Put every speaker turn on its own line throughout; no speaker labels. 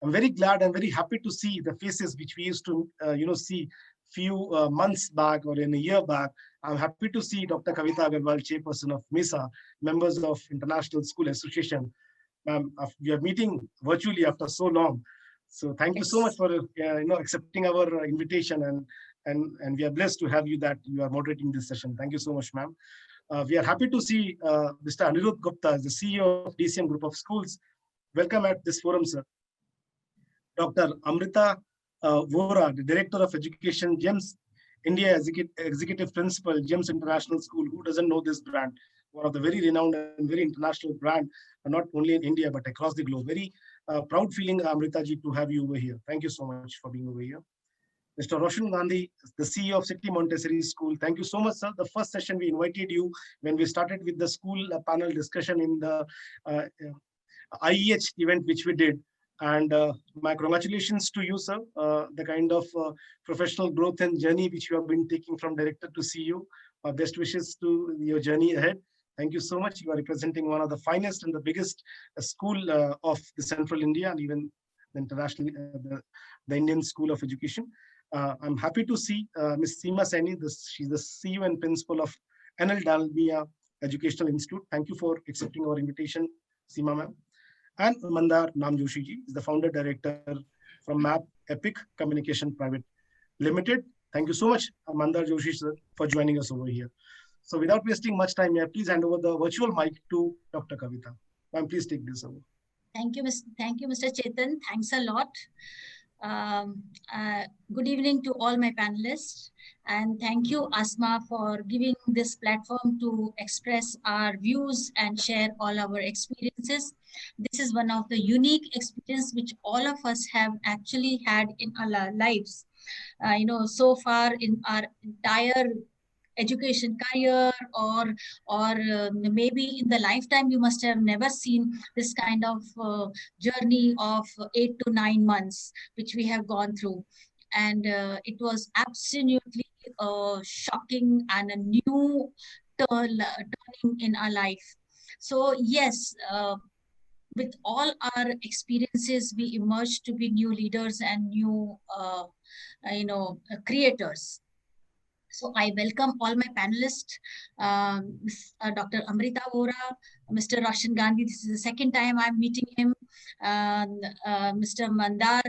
I'm very glad and very happy to see the faces which we used to, see few months back or in a year back. I'm happy to see Dr. Kavita Aggarwal, Chairperson of MISA, members of International School Association. We are meeting virtually after so long. So thank you so much
Yes.
for accepting our invitation, and we are blessed to have you that you are moderating this session. Thank you so much, ma'am. We are happy to see Mr. Anirudh Gupta, the CEO of DCM Group of Schools. Welcome at this forum, sir. Dr. Amrita Vohra, the Director of Education, GEMS India Executive Principal, GEMS International School. Who doesn't know this brand? One of the very renowned and very international brand, not only in India, but across the globe. Very proud feeling, Amrita ji, to have you over here. Thank you so much for being over here. Mr. Roshan Gandhi, the CEO of City Montessori School. Thank you so much, sir. The first session we invited you when we started with the school panel discussion in the IEH event which we did. And my congratulations to you, sir. The kind of professional growth and journey which you have been taking from director to CEO. Best wishes to your journey ahead. Thank you so much. You are representing one of the finest and the biggest school of the Central India and even the international, the Indian School of Education. I'm happy to see Ms. Seema Saini. She's the CEO and principal of NL Dalmia Educational Institute. Thank you for accepting our invitation, Seema ma'am. And Mandar Namjoshi ji is the founder director from MAAP Epic Communication Private Limited. Thank you so much, Mandar Joshi sir, for joining us over here. So without wasting much time, may I please hand over the virtual mic to Dr. Kavita. Ma'am, please take this over.
Thank you, Mr. Chetan. Thanks a lot. Good evening to all my panelists, and thank you, ASMA, for giving this platform to express our views and share all our experiences. This is one of the unique experiences which all of us have actually had in our lives. So far in our entire education career, or maybe in the lifetime, you must have never seen this kind of journey of 8 to 9 months which we have gone through, and it was absolutely shocking and a new turning in our life. So yes, with all our experiences, we emerged to be new leaders and new creators. So I welcome all my panelists, Dr. Amrita Vohra, Mr. Roshan Gandhi. This is the second time I'm meeting him. Mr. Mandar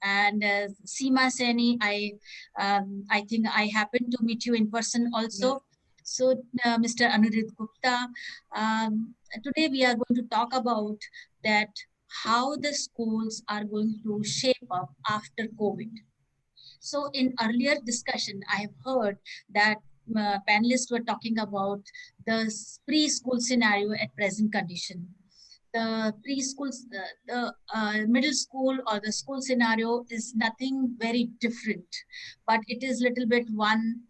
and Seema Saini. I think I happened to meet you in person also. So Mr. Anirudh Gupta. Today we are going to talk about that how the schools are going to shape up after COVID. So in earlier discussion, I have heard that panelists were talking about the preschool scenario at present condition. The preschool, the middle school or the school scenario is nothing very different, but it is little bit one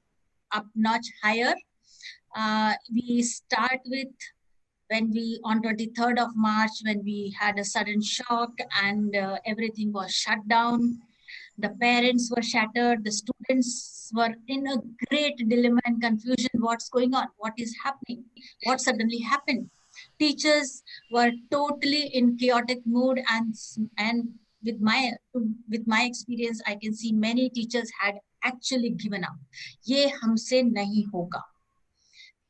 up notch higher. We start with when we on 23rd of March, when we had a sudden shock and everything was shut down. The parents were shattered. The students were in a great dilemma and confusion. What's going on? What is happening? What suddenly happened? Teachers were totally in chaotic mood, and with my experience, I can see many teachers had actually given up. Ye humse nahi hoga.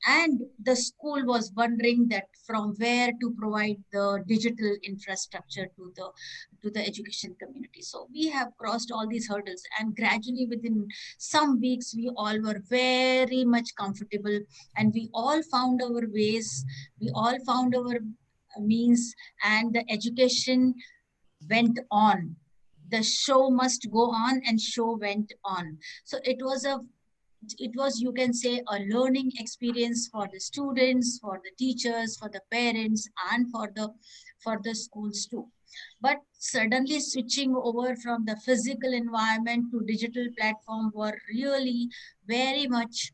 And the school was wondering that from where to provide the digital infrastructure to the education community. So we have crossed all these hurdles, and gradually within some weeks we all were very much comfortable, and we all found our ways, we all found our means, and the education went on. The show must go on, and show went on. So it was, you can say, a learning experience for the students, for the teachers, for the parents, and for the schools too. But suddenly switching over from the physical environment to digital platform were really very much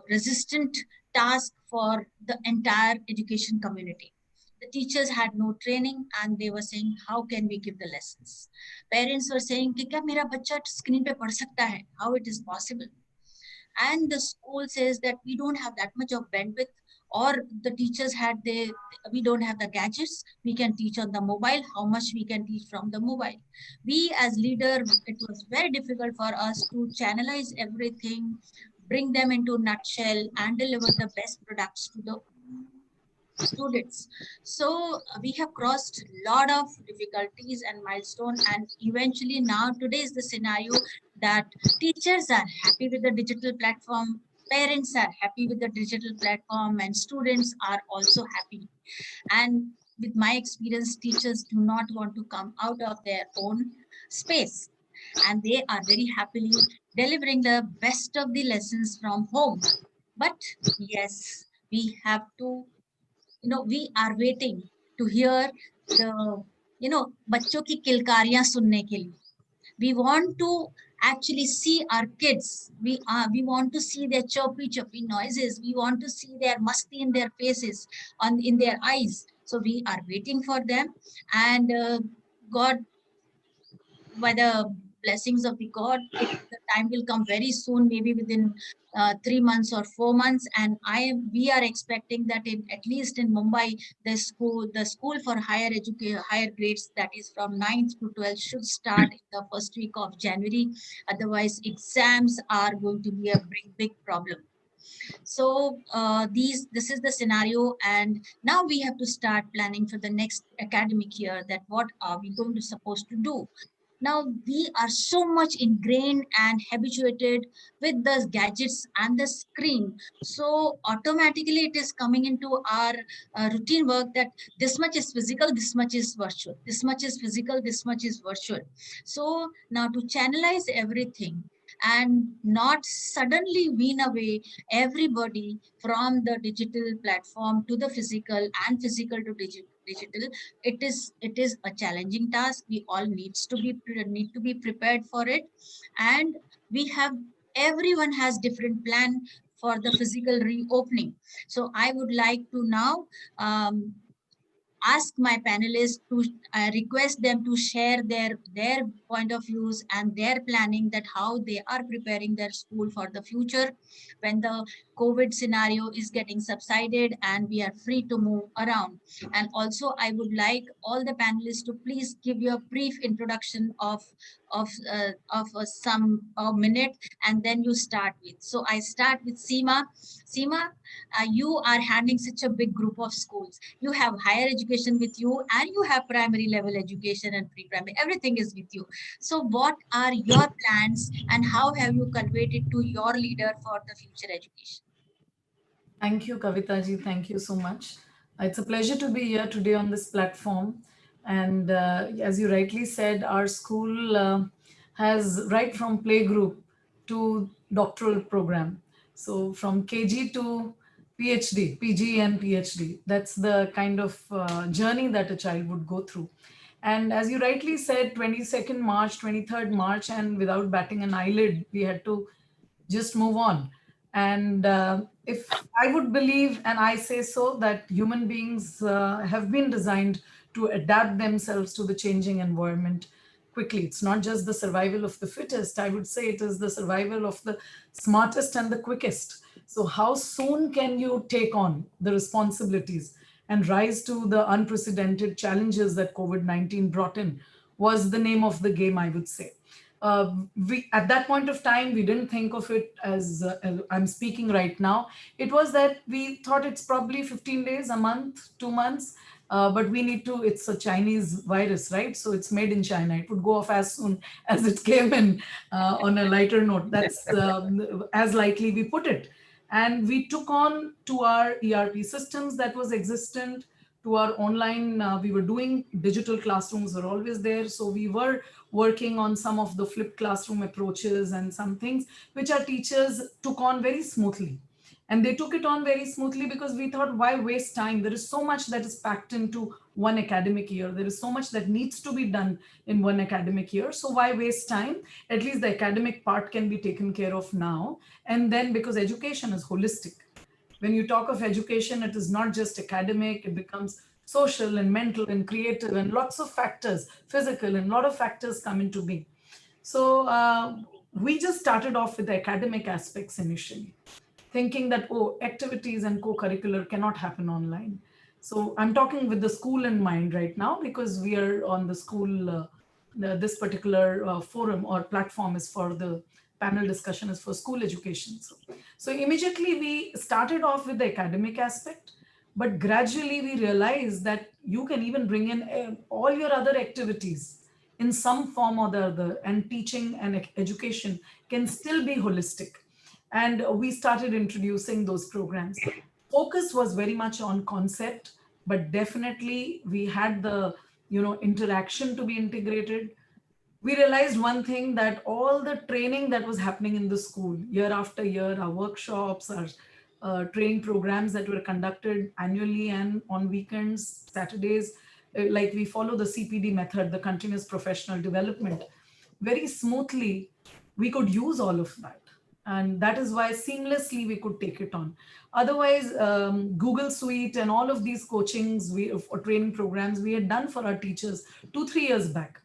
resistant task for the entire education community. The teachers had no training, and they were saying, how can we give the lessons? Parents were saying, कि क्या मेरा बच्चा screen पे पढ़ सकता है? How it is possible? And the school says that we don't have that much of bandwidth or the teachers had we don't have the gadgets, we can teach on the mobile. How much we can teach from the mobile? We as leader, it was very difficult for us to channelize everything, bring them into nutshell, and deliver the best products to the students. So we have crossed a lot of difficulties and milestone, and eventually now today is the scenario that teachers are happy with the digital platform, parents are happy with the digital platform, and students are also happy. And with my experience, teachers do not want to come out of their own space, and they are very happily delivering the best of the lessons from home. But yes, we have to, we are waiting to hear the, बच्चों की किलकारियां सुनने के लिए. We want to actually see our kids. We want to see their chirpy noises. We want to see their musty in their faces, in their eyes. So we are waiting for them, and God, by the blessings of the God, the time will come very soon, maybe within 3 months or 4 months. And we are expecting that at least in Mumbai, the school for higher education, higher grades, that is from 9th to 12th, should start in the first week of January. Otherwise, exams are going to be a big problem. So this is the scenario, and now we have to start planning for the next academic year, that what are we going to supposed to do. Now we are so much ingrained and habituated with the gadgets and the screen, so automatically it is coming into our routine work that this much is physical, this much is virtual, this much is physical, this much is virtual. So now to channelize everything and not suddenly wean away everybody from the digital platform to the physical and physical to digital, it is a challenging task. We all need to be prepared for it. And we have, everyone has different plan for the physical reopening. So I would like to now ask my panelists to request them to share their point of views and their planning, that how they are preparing their school for the future when the COVID scenario is getting subsided and we are free to move around. And also I would like all the panelists to please give you a brief introduction of some minute, and then you start with. So I start with Seema. Seema, you are handling such a big group of schools. You have higher education with you, and you have primary level education and pre-primary. Everything is with you. So what are your plans, and how have you conveyed it to your leader for the future education?
Thank you, Kavita ji. Thank you so much. It's a pleasure to be here today on this platform. And as you rightly said, our school has right from playgroup to doctoral program. So from KG to PhD, PG and PhD. That's the kind of journey that a child would go through. And as you rightly said, 22nd March, 23rd March, and without batting an eyelid, we had to just move on. And if I would believe, and I say so, that human beings have been designed to adapt themselves to the changing environment quickly. It's not just the survival of the fittest. I would say it is the survival of the smartest and the quickest. So how soon can you take on the responsibilities and rise to the unprecedented challenges that COVID-19 brought in was the name of the game, I would say. We at that point of time, we didn't think of it as I'm speaking right now. It was that we thought it's probably 15 days, a month, 2 months, but we need to, it's a Chinese virus, right? So it's made in China. It would go off as soon as it came in. On a lighter note, that's as lightly we put it. And we took on to our ERP systems that was existent, to our online, we were doing digital classrooms were always there. So we were working on some of the flipped classroom approaches and some things which our teachers took on very smoothly. And they took it on very smoothly because we thought, why waste time? There is so much that is packed into one academic year. There is so much that needs to be done in one academic year. So why waste time? At least the academic part can be taken care of now. And then because education is holistic. When you talk of education, it is not just academic, it becomes social and mental and creative and lots of factors, physical, and a lot of factors come into being. So we just started off with the academic aspects initially. thinking that, oh, activities and co-curricular cannot happen online. So I'm talking with the school in mind right now, because we are on the school, this particular forum or platform is for the panel discussion is for school education. So immediately we started off with the academic aspect, but gradually we realized that you can even bring in all your other activities in some form or the other, and teaching and education can still be holistic. And we started introducing those programs. Focus was very much on concept, but definitely we had the interaction to be integrated. We realized one thing, that all the training that was happening in the school year after year, our workshops, our training programs that were conducted annually and on weekends, Saturdays, like we follow the CPD method, the continuous professional development, very smoothly, we could use all of that. And that is why seamlessly we could take it on. Otherwise, Google Suite and all of these coachings, or training programs we had done for our teachers 2-3 years back,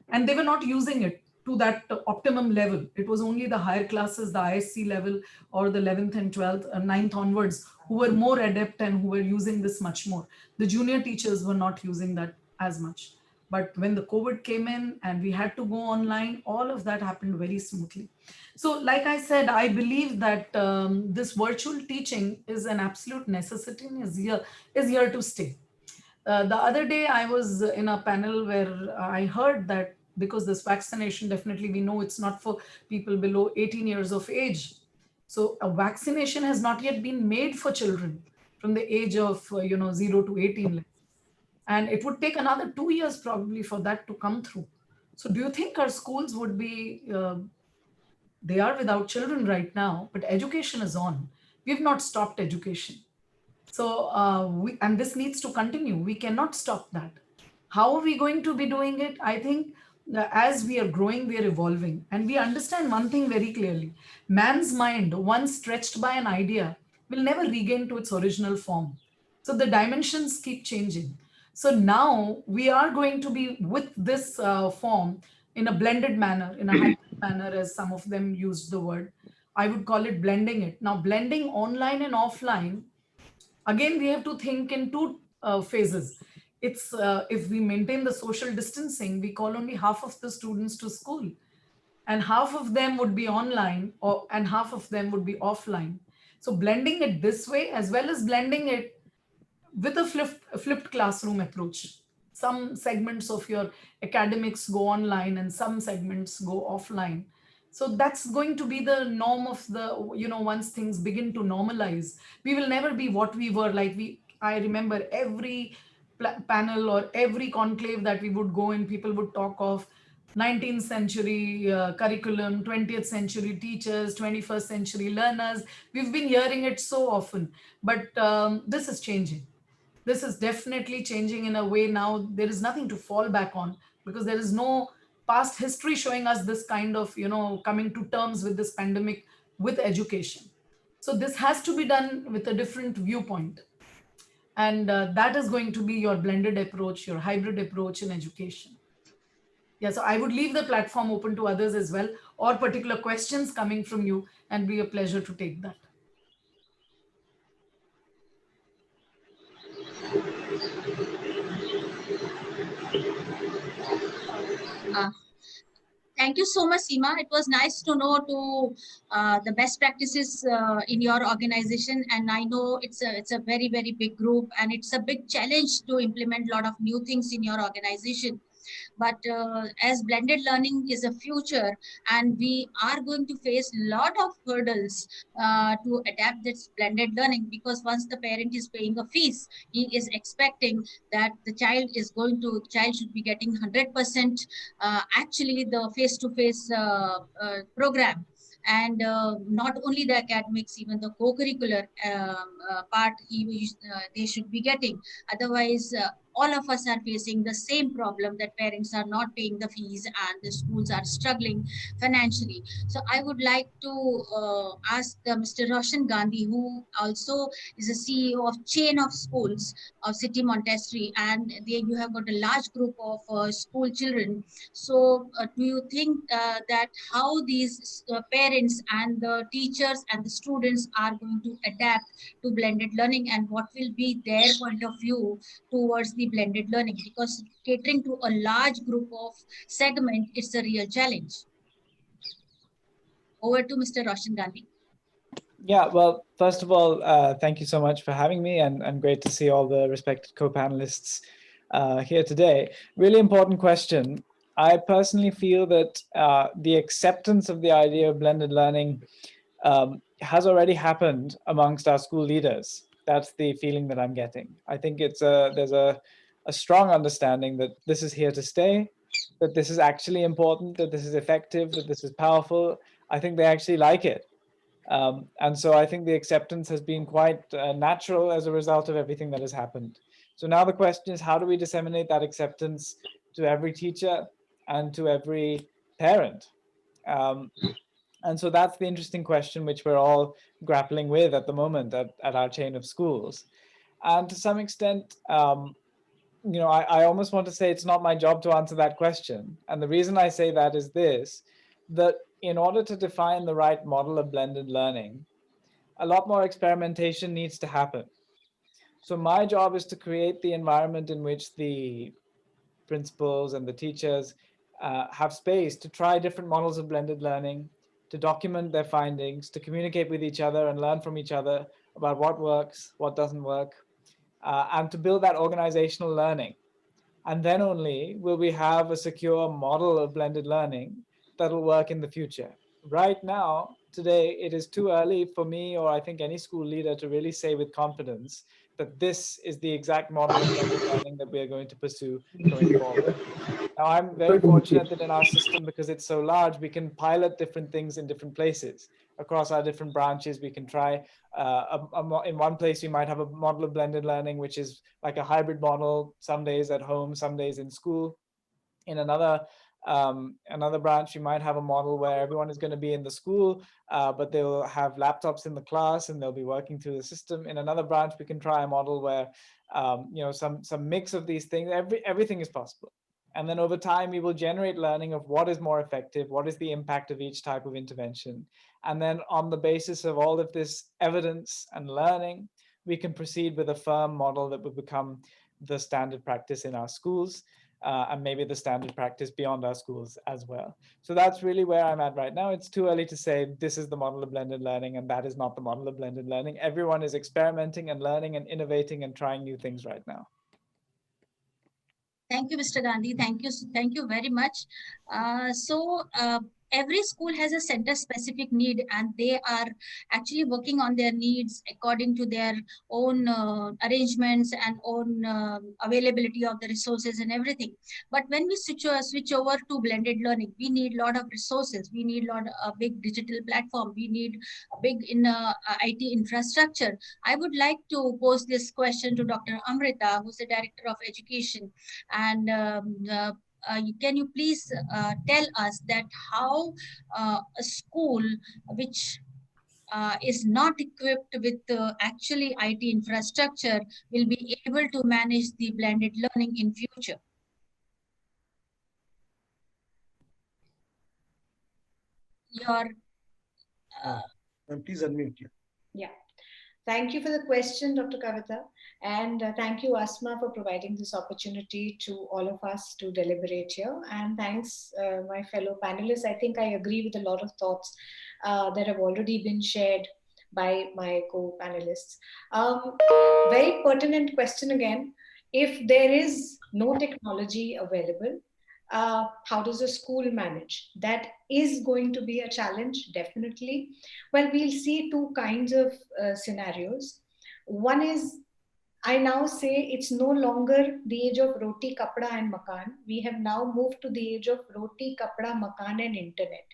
and they were not using it to that optimum level. It was only the higher classes, the ISC level, or the 11th and 12th, 9th onwards, who were more adept and who were using this much more. The junior teachers were not using that as much. But when the COVID came in and we had to go online, all of that happened very smoothly. So like I said, I believe that this virtual teaching is an absolute necessity and is here to stay. The other day, I was in a panel where I heard that because this vaccination, definitely we know it's not for people below 18 years of age. So a vaccination has not yet been made for children from the age of 0 to 18. And it would take another 2 years probably for that to come through. So do you think our schools would be, they are without children right now, but education is on. We've not stopped education. So, and this needs to continue. We cannot stop that. How are we going to be doing it? I think as we are growing, we are evolving. And we understand one thing very clearly. Man's mind, once stretched by an idea, will never regain to its original form. So the dimensions keep changing. So now we are going to be with this form in a blended manner, in a hybrid manner, as some of them used the word. I would call it blending it. Now, blending online and offline, again, we have to think in two phases. It's if we maintain the social distancing, we call only half of the students to school, and half of them would be online, and half of them would be offline. So blending it this way, as well as blending it with a flipped classroom approach. Some segments of your academics go online and some segments go offline. So that's going to be the norm of the, once things begin to normalize, we will never be what we were. I remember every panel or every conclave that we would go in, people would talk of 19th century curriculum, 20th century teachers, 21st century learners. We've been hearing it so often, but this is changing. This is definitely changing in a way now. There is nothing to fall back on, because there is no past history showing us this kind of, coming to terms with this pandemic with education. So this has to be done with a different viewpoint. And that is going to be your blended approach, your hybrid approach in education. Yeah, so I would leave the platform open to others as well, or particular questions coming from you, and be a pleasure to take that.
Thank you so much, Seema. It was nice to know the best practices in your organization, and I know it's a very big group, and it's a big challenge to implement a lot of new things in your organization. But as blended learning is a future, and we are going to face a lot of hurdles to adapt this blended learning, because once the parent is paying a fees, he is expecting that the child should be getting 100% actually the face-to-face program. And not only the academics, even the co-curricular part they should be getting. Otherwise, all of us are facing the same problem, that parents are not paying the fees and the schools are struggling financially. So I would like to ask Mr. Roshan Gandhi, who also is a CEO of chain of schools of City Montessori, and there you have got a large group of school children. So do you think that how these parents and the teachers and the students are going to adapt to blended learning, and what will be their point of view towards the blended learning? Because catering to a large group of segment, it's a real challenge. Over to Mr. Roshan Gandhi.
Yeah, well, first of all, thank you so much for having me, and great to see all the respected co-panelists here today. Really important question. I personally feel that the acceptance of the idea of blended learning has already happened amongst our school leaders. That's the feeling that I'm getting. I think there's a strong understanding that this is here to stay, that this is actually important, that this is effective, that this is powerful. I think they actually like it. And so I think the acceptance has been quite natural as a result of everything that has happened. So now the question is, how do we disseminate that acceptance to every teacher and to every parent? And so that's the interesting question which we're all grappling with at the moment at our chain of schools. And to some extent, I almost want to say it's not my job to answer that question. And the reason I say that is this, that in order to define the right model of blended learning, a lot more experimentation needs to happen. So my job is to create the environment in which the principals and the teachers have space to try different models of blended learning, to document their findings, to communicate with each other and learn from each other about what works, what doesn't work, and to build that organizational learning. And then only will we have a secure model of blended learning that'll work in the future. Right now, today, it is too early for me, or I think any school leader, to really say with confidence that this is the exact model of blended learning that we are going to pursue going forward. Now, I'm very fortunate that in our system, because it's so large, we can pilot different things in different places. Across our different branches, we can try, in one place, we might have a model of blended learning, which is like a hybrid model, some days at home, some days in school. In another branch, you might have a model where everyone is going to be in the school, but they'll have laptops in the class and they'll be working through the system. In another branch, we can try a model where, some mix of these things. Everything is possible. And then over time, we will generate learning of what is more effective, what is the impact of each type of intervention. And then on the basis of all of this evidence and learning, we can proceed with a firm model that will become the standard practice in our schools, and maybe the standard practice beyond our schools as well. So that's really where I'm at right now. It's too early to say this is the model of blended learning and that is not the model of blended learning. Everyone is experimenting and learning and innovating and trying new things right now.
Thank you, Mr. Gandhi. Thank you very much. Every school has a center-specific need, and they are actually working on their needs according to their own arrangements and own availability of the resources and everything. But when we switch over to blended learning, we need a lot of resources. We need a big digital platform. We need a big IT infrastructure. I would like to pose this question to Dr. Amrita, who's the Director of Education. And can you please tell us that how a school which is not equipped with actually IT infrastructure will be able to manage the blended learning in future?
Please unmute.
Yeah. Thank you for the question, Dr. Kavita. And thank you, ASMA, for providing this opportunity to all of us to deliberate here. And thanks, my fellow panelists. I think I agree with a lot of thoughts that have already been shared by my co-panelists. Very pertinent question again. If there is no technology available, how does a school manage? That is going to be a challenge, definitely. Well, we'll see two kinds of scenarios. One is, I now say it's no longer the age of roti, kapda and makan. We have now moved to the age of roti, kapda, makan and internet.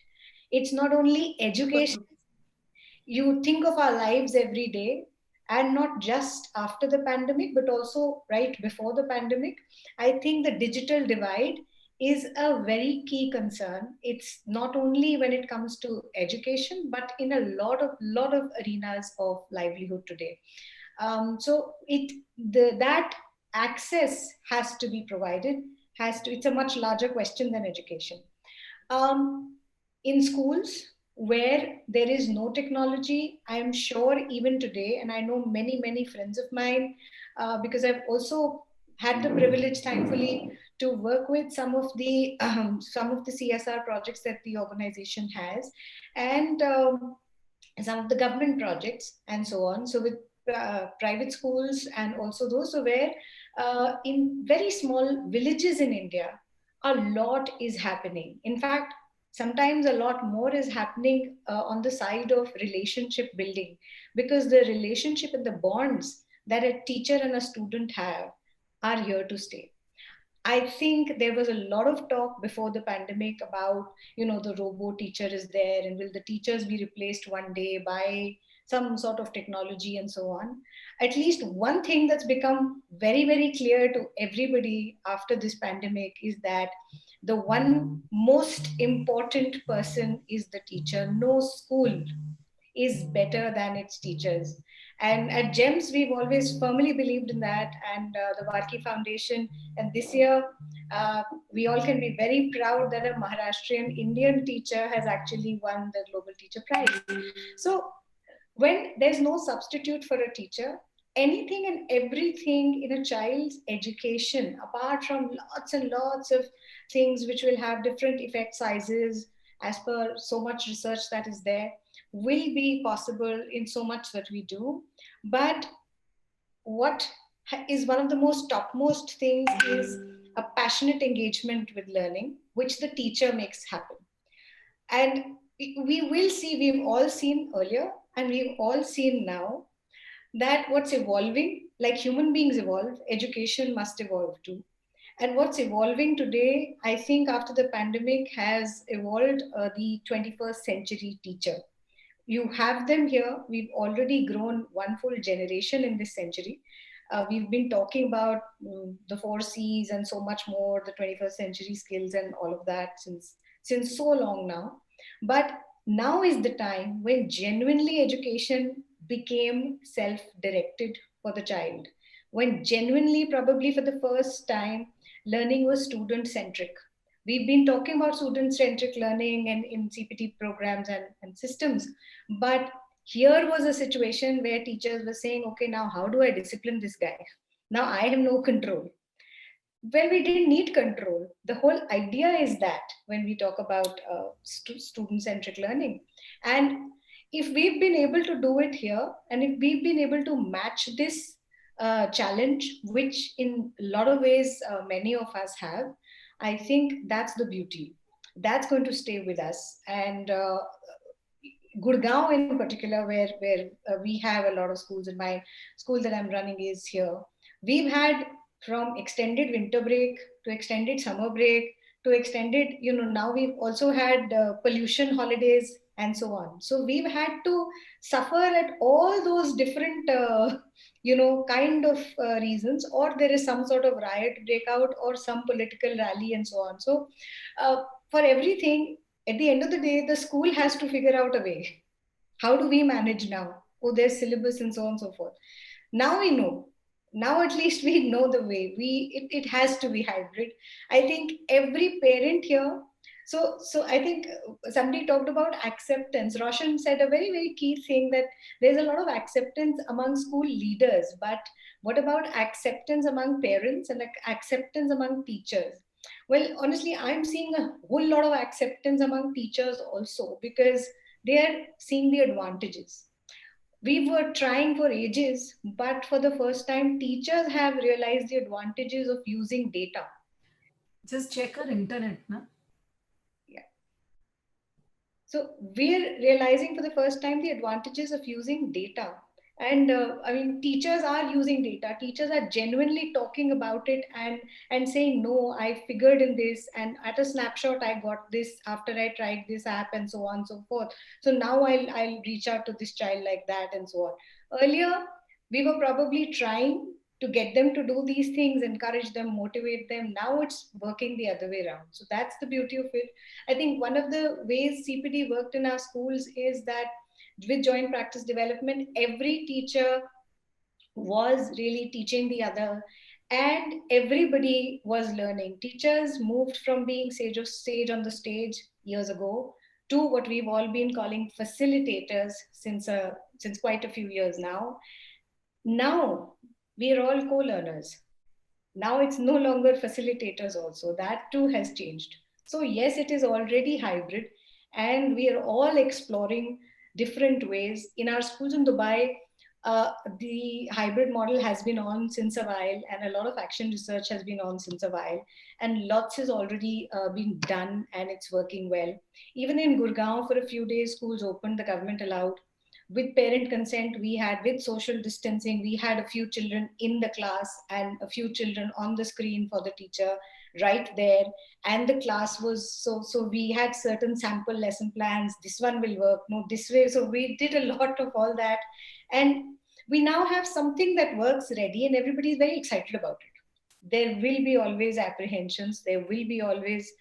It's not only education. You think of our lives every day. and not just after the pandemic, but also right before the pandemic. I think the digital divide is a very key concern. It's not only when it comes to education, but in a lot of arenas of livelihood today. That access has to be provided. It's a much larger question than education. In schools where there is no technology, I am sure even today, and I know many friends of mine, because I've also had the privilege, thankfully, to work with some of the CSR projects that the organization has, and some of the government projects and so on. So with private schools and also those where in very small villages in India, a lot is happening. In fact, sometimes a lot more is happening on the side of relationship building, because the relationship and the bonds that a teacher and a student have are here to stay. I think there was a lot of talk before the pandemic about, the robot teacher is there and will the teachers be replaced one day by some sort of technology and so on. At least one thing that's become very clear to everybody after this pandemic is that the one most important person is the teacher. No school is better than its teachers. And at GEMS, we've always firmly believed in that, and the Varkey Foundation. And this year, we all can be very proud that a Maharashtrian Indian teacher has actually won the Global Teacher Prize. So when there's no substitute for a teacher, anything and everything in a child's education, apart from lots and lots of things which will have different effect sizes as per so much research that is there, will be possible in so much that we do. But what is one of the most topmost things is a passionate engagement with learning, which the teacher makes happen. And we will see, we've all seen earlier and we've all seen now, that what's evolving, like human beings evolve, education must evolve too. And what's evolving today, I think after the pandemic, has evolved the 21st century teacher. You have them here. We've already grown one full generation in this century. We've been talking about the 4 Cs and so much more, the 21st century skills and all of that since so long now. But now is the time when genuinely education became self-directed for the child. When genuinely, probably for the first time, learning was student-centric. We've been talking about student-centric learning and in CPT programs and systems, but here was a situation where teachers were saying, okay, now how do I discipline this guy? Now I have no control. Well, we didn't need control. The whole idea is that when we talk about student-centric learning, and if we've been able to do it here, and if we've been able to match this challenge, which in a lot of ways many of us have, I think that's the beauty. That's going to stay with us. And Gurgaon in particular, where we have a lot of schools, and my school that I'm running is here. We've had from extended winter break to extended summer break to extended, now we've also had pollution holidays and so on. So we've had to suffer at all those different, kind of reasons, or there is some sort of riot breakout or some political rally and so on. So for everything, at the end of the day, the school has to figure out a way. How do we manage now? Oh, there's syllabus and so on and so forth. Now we know. Now at least we know the way. It has to be hybrid. I think every parent here. So I think somebody talked about acceptance. Roshan said a very key thing, that there's a lot of acceptance among school leaders. But what about acceptance among parents and acceptance among teachers? Well, honestly, I'm seeing a whole lot of acceptance among teachers also, because they are seeing the advantages. We were trying for ages, but for the first time, teachers have realized the advantages of using data.
Just check our internet, na?
Yeah. So we're realizing for the first time the advantages of using data. And I mean, teachers are using data. Teachers are genuinely talking about it and saying, no, I figured in this, and at a snapshot, I got this after I tried this app and so on and so forth. So now I'll reach out to this child like that and so on. Earlier, We were probably trying to get them to do these things, encourage them, motivate them. Now it's working the other way around. So that's the beauty of it. I think one of the ways CPD worked in our schools is that with joint practice development, every teacher was really teaching the other, and everybody was learning. Teachers moved from being sage on the stage years ago to what we've all been calling facilitators since quite a few years now. Now we are all co-learners. Now it's no longer facilitators also. That too has changed. So yes, it is already hybrid, and we are all exploring different ways. In our schools in Dubai, the hybrid model has been on since a while, and a lot of action research has been on since a while, and lots has already been done, and it's working well. Even in Gurgaon, for a few days, schools opened, the government allowed. With parent consent, we had, with social distancing, we had a few children in the class and a few children on the screen for the teacher right there. And the class was, so we had certain sample lesson plans. This one will work, no, this way. So we did a lot of all that. And we now have something that works ready, and everybody is very excited about it. There will be always apprehensions. There will be always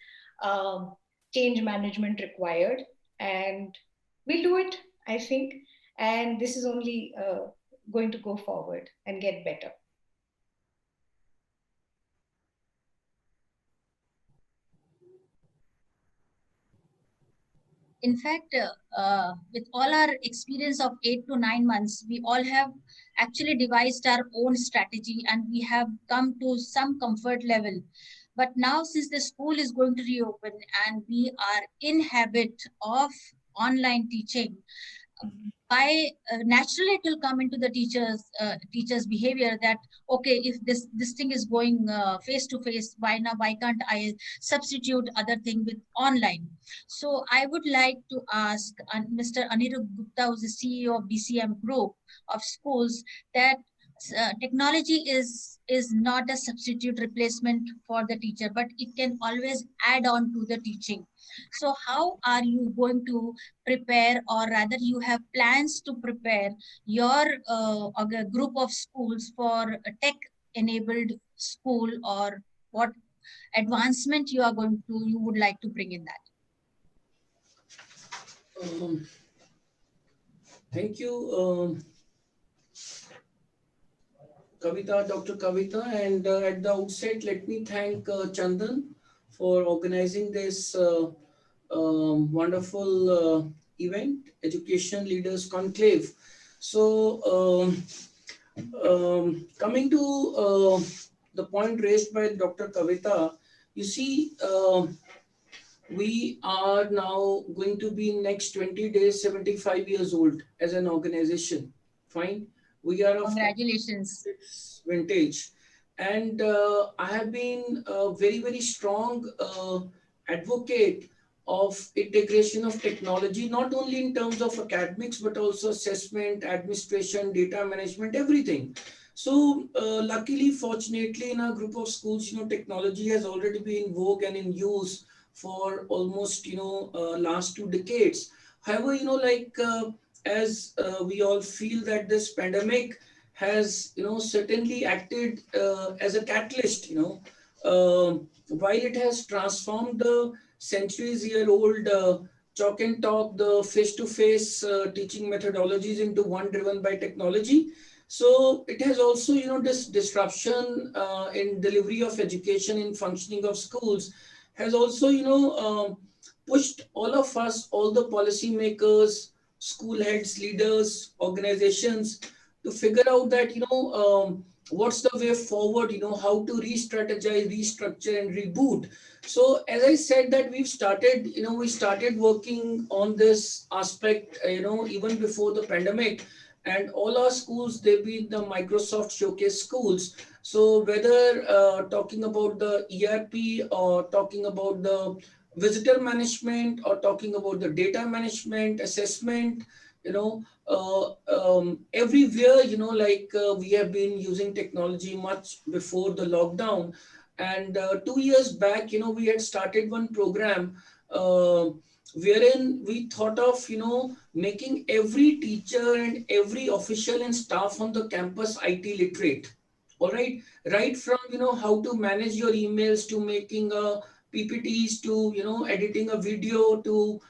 change management required. And we'll do it, I think. And this is only going to go forward and get better.
In fact, with all our experience of 8 to 9 months, we all have actually devised our own strategy, and we have come to some comfort level. But now, since the school is going to reopen and we are in habit of online teaching, by naturally it will come into the teachers behavior that, okay, if this thing is going face to face, why can't I substitute other thing with online? So I would like to ask Mr. Anirudh Gupta, who's the CEO of BCM Group of Schools, that technology is not a substitute replacement for the teacher, but it can always add on to the teaching. So how are you going to prepare, or rather you have plans to prepare your group of schools for a tech enabled school, or what advancement you would like to bring in that?
Thank you, Kavita, Dr. Kavita, and at the outset, let me thank Chandan for organizing this wonderful event, Education Leaders Conclave. So, coming to the point raised by Dr. Kavita, you see, we are now going to be next 20 days 75 years old as an organization. Fine. We are of
Congratulations.
vintage, and I have been a very, very strong advocate of integration of technology, not only in terms of academics but also assessment, administration, data management, everything. So luckily, fortunately, in our group of schools, technology has already been in vogue and in use for almost last 2 decades. However, as we all feel that this pandemic has certainly acted as a catalyst, while it has transformed the centuries-year-old chalk and talk, the face-to-face teaching methodologies into one driven by technology. So it has also this disruption in delivery of education, in functioning of schools, has also pushed all of us, all the policymakers, school heads, leaders, organizations, to figure out that what's the way forward, how to re-strategize, restructure, and reboot. So as I said, that we started working on this aspect even before the pandemic, and all our schools, they've been the Microsoft Showcase schools. So whether talking about the ERP, or talking about the visitor management, or talking about the data management, assessment, everywhere, we have been using technology much before the lockdown. And 2 years back, we had started one program wherein we thought of, making every teacher and every official and staff on the campus IT literate. All right, right from, how to manage your emails to making a PPTs to, editing a video to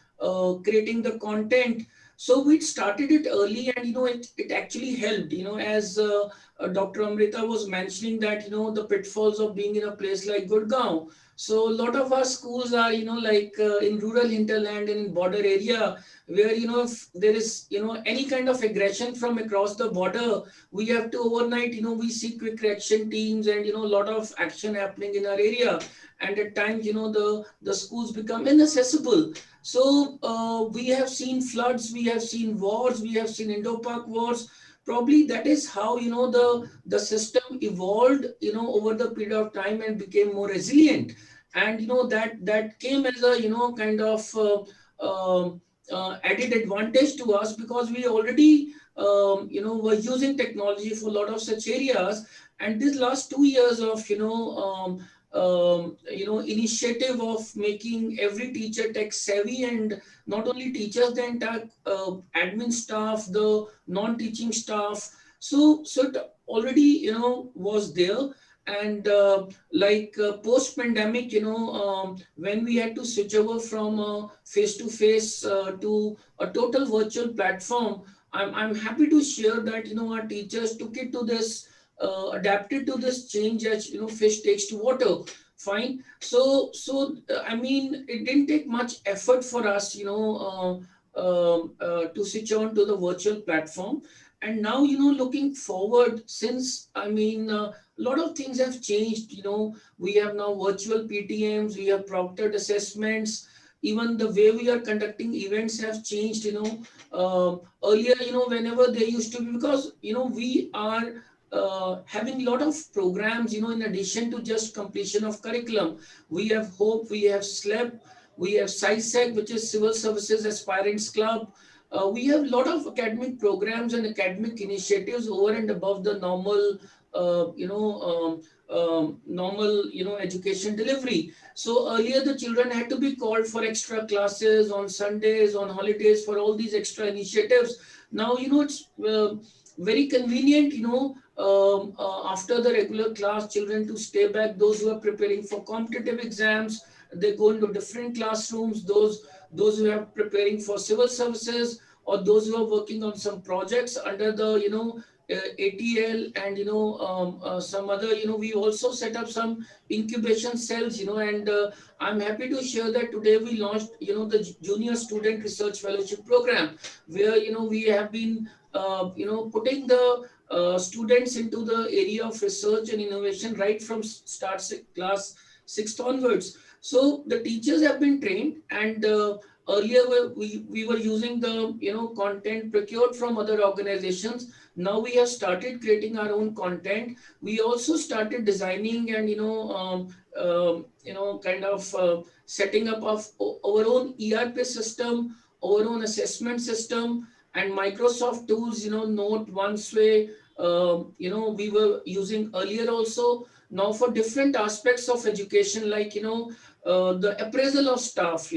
creating the content. So we started it early, and it actually helped, as Dr. Amrita was mentioning that, the pitfalls of being in a place like Gurgaon. So a lot of our schools are, like in rural hinterland and in border area, where, if there is, any kind of aggression from across the border, we have to overnight, we see quick reaction teams and, a lot of action happening in our area. And at times, the schools become inaccessible. So we have seen floods, we have seen wars, we have seen Indo-Pak wars. Probably that is how, the system evolved, over the period of time and became more resilient. And, that came as a, kind of added advantage to us, because we already, were using technology for a lot of such areas. And this last 2 years of, initiative of making every teacher tech savvy, and not only teachers, the entire admin staff, the non-teaching staff. So it already, was there. And post pandemic, when we had to switch over from face to face to a total virtual platform, I'm happy to share that, our teachers took it to this, adapted to this change as, fish takes to water. Fine. So I mean, it didn't take much effort for us, to switch on to the virtual platform. And now, looking forward, since, I mean, a lot of things have changed. We have now virtual PTMs, we have proctored assessments, even the way we are conducting events have changed. Earlier, whenever they used to be, because, we are having a lot of programs, in addition to just completion of curriculum. We have Hope, we have SLEP, we have SciSec, which is Civil Services Aspirants Club. We have a lot of academic programs and academic initiatives over and above the normal, education delivery. So earlier the children had to be called for extra classes on Sundays, on holidays, for all these extra initiatives. Now, it's very convenient, after the regular class, children to stay back. Those who are preparing for competitive exams, they go into different classrooms. Those who are preparing for civil services, or those who are working on some projects under the, ATL, and, some other, we also set up some incubation cells, and I'm happy to share that today we launched, the Junior Student Research Fellowship Program, where, we have been, putting the students into the area of research and innovation right from class 6th onwards. So the teachers have been trained, and earlier we were using the, content procured from other organizations. Now we have started creating our own content. We also started designing and, kind of setting up of our own ERP system, our own assessment system, and Microsoft tools, Note, OneSway, we were using earlier also. Now for different aspects of education, like, the appraisal of staff,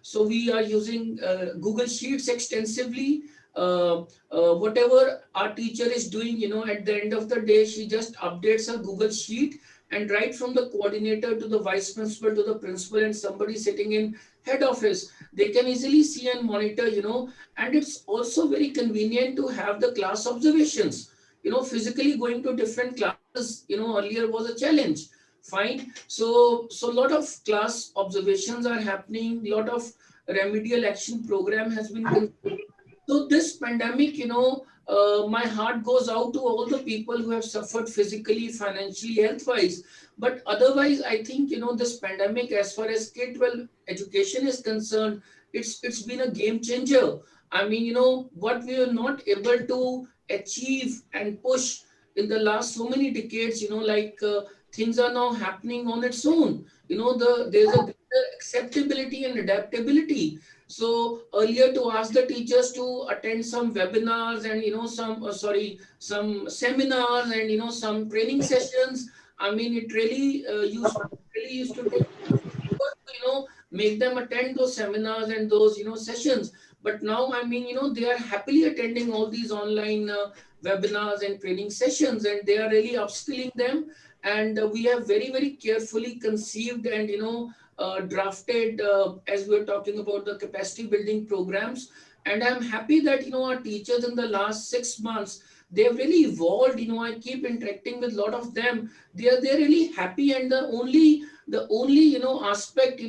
so we are using Google Sheets extensively. Whatever our teacher is doing, at the end of the day, she just updates her Google Sheet, and right from the coordinator to the vice principal to the principal and somebody sitting in head office, they can easily see and monitor, and it's also very convenient to have the class observations. Physically going to different classes, earlier was a challenge. Fine. So a lot of class observations are happening, a lot of remedial action program has been. So this pandemic, my heart goes out to all the people who have suffered physically, financially, health-wise. But otherwise, I think, this pandemic, as far as K-12 education is concerned, it's been a game changer. I mean, what we were not able to achieve and push in the last so many decades, things are now happening on its own. There's a greater acceptability and adaptability. So earlier, to ask the teachers to attend some webinars and, some seminars and, some training sessions, I mean, it really used to take effort to, make them attend those seminars and those, sessions. But now, I mean, they are happily attending all these online webinars and training sessions, and they are really upskilling them. And we have very, very carefully conceived and, drafted, as we are talking about the capacity building programs. And I'm happy that, our teachers in the last 6 months, they've really evolved. I keep interacting with a lot of them. They're really happy, and the only aspect,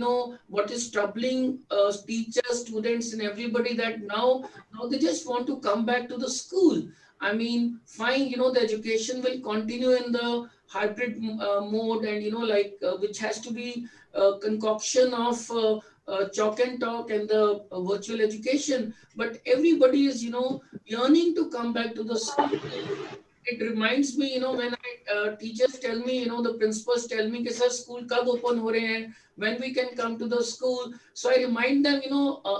what is troubling teachers, students, and everybody, that now they just want to come back to the school. I mean, fine, the education will continue in the hybrid mode, and like which has to be a concoction of chalk and talk and the virtual education. But everybody is yearning to come back to the school. It reminds me, when teachers tell me, the principals tell me, sir, school kab open ho rahe hain, when we can come to the school. So I remind them,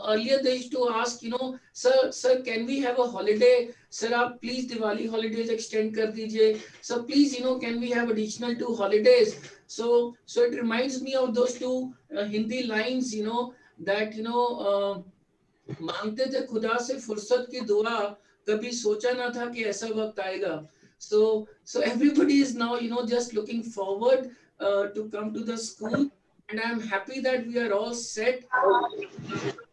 earlier they used to ask, sir, can we have a holiday? Sir, aap please Diwali holidays extend kar dijiye. Sir, please, can we have additional 2 holidays? So it reminds me of those two Hindi lines, that, मांगते थे खुदा से फुर्सत की दुआ, कभी सोचा ना था कि ऐसा वक्त आएगा. So everybody is now just looking forward to come to the school, and I'm happy that we are all set.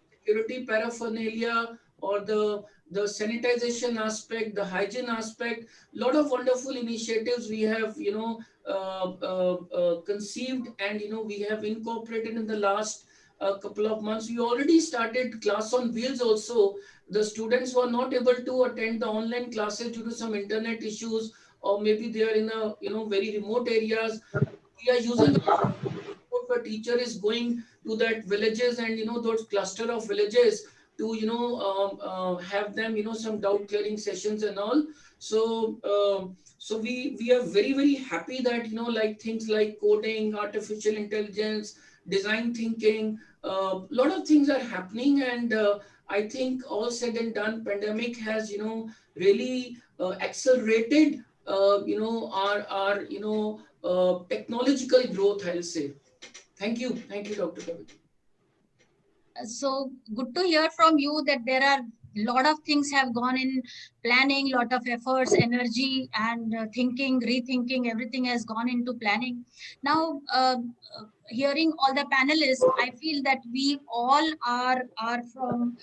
Security paraphernalia, or the sanitization aspect, the hygiene aspect, lot of wonderful initiatives we have conceived, and we have incorporated in the last couple of months. We already started class on wheels also. The students were not able to attend the online classes due to some internet issues, or maybe they are in a very remote areas. We are using a teacher is going to that villages, and those cluster of villages to have them some doubt clearing sessions and all. So we are very, very happy that like things like coding, artificial intelligence, design thinking, lot of things are happening. And I think all said and done, pandemic has really accelerated our technological growth, I'll say. Thank you, Dr. Kavita.
So good to hear from you that there are a lot of things have gone in planning, lot of efforts, energy, and thinking, rethinking, everything has gone into planning. Now, hearing all the panelists, I feel that we all are from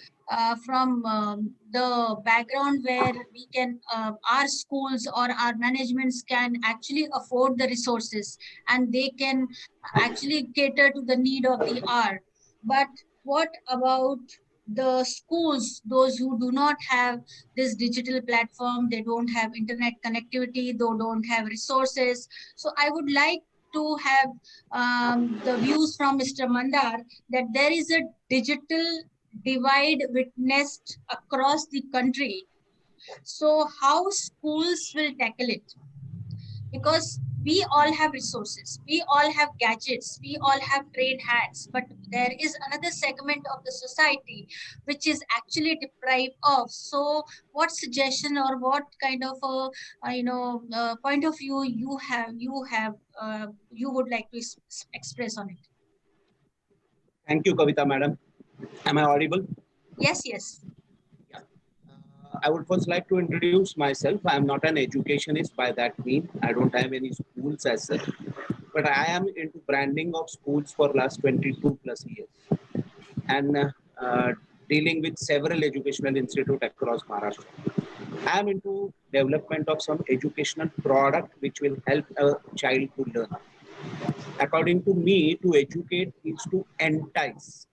the background where we can, our schools or our managements can actually afford the resources, and they can actually cater to the need of the hour. But what about the schools, those who do not have this digital platform, they don't have internet connectivity, they don't have resources? So I would like to have the views from Mr. Mandar that there is a digital divide witnessed across the country. So how schools will tackle it? Because we all have resources, we all have gadgets, we all have trade hats, but there is another segment of the society which is actually deprived of. So what suggestion or what kind of a point of view you would like to express on it?
Thank you, Kavita madam. Am I audible?
Yes, yes.
I would first like to introduce myself. I am not an educationist by that mean. I don't have any schools as such, but I am into branding of schools for last 22 plus years, and dealing with several educational institutes across Maharashtra. I am into development of some educational product which will help a child to learn. According to me, to educate is to entice.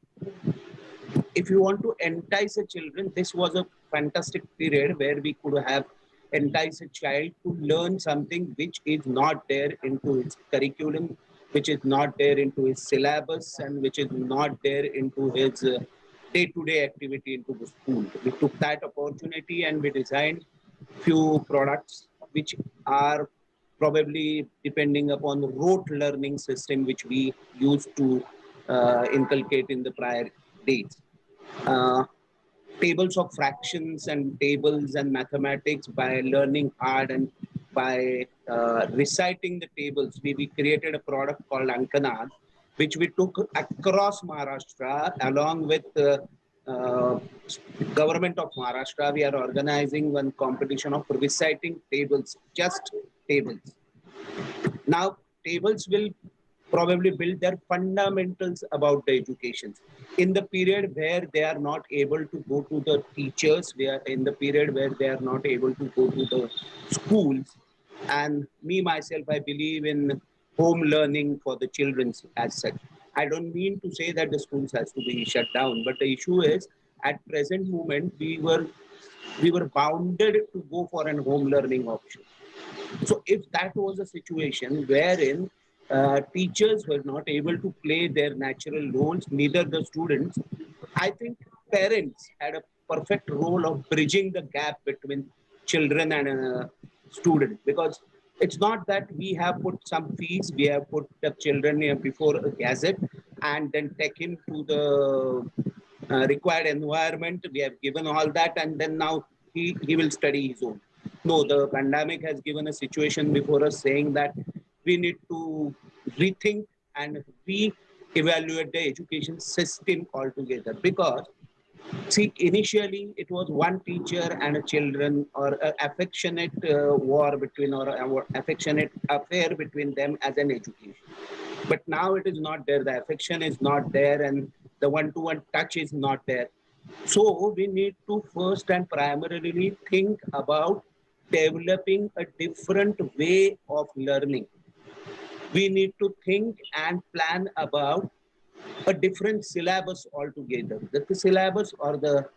If you want to entice a children, this was a fantastic period where we could have entice a child to learn something which is not there into his curriculum, which is not there into his syllabus, and which is not there into his day-to-day activity into the school. We took that opportunity and we designed few products which are probably depending upon the rote learning system which we used to inculcate in the prior days. Tables of fractions and tables and mathematics by learning hard and by reciting the tables. We created a product called Ankanad, which we took across Maharashtra along with uh, government of Maharashtra. We are organizing one competition of reciting tables, just tables. Now, tables will probably build their fundamentals about the education. In the period where they are not able to go to the teachers, in the period where they are not able to go to the schools, and me myself, I believe in home learning for the children as such. I don't mean to say that the schools has to be shut down, but the issue is at present moment we were bounded to go for an home learning option. So if that was a situation wherein teachers were not able to play their natural roles, neither the students, I think parents had a perfect role of bridging the gap between children and student, because it's not that we have put some fees, we have put the children before a gazette and then take him to the required environment. We have given all that, and then now he will study his own. No, the pandemic has given a situation before us saying that we need to rethink and re-evaluate the education system altogether. Because, see, initially it was one teacher and a children, or an affectionate war between, or a affectionate affair between them as an education. But now it is not there. The affection is not there, and the one-to-one touch is not there. So we need to first and primarily think about developing a different way of learning. We need to think and plan about a different syllabus altogether. The syllabus or the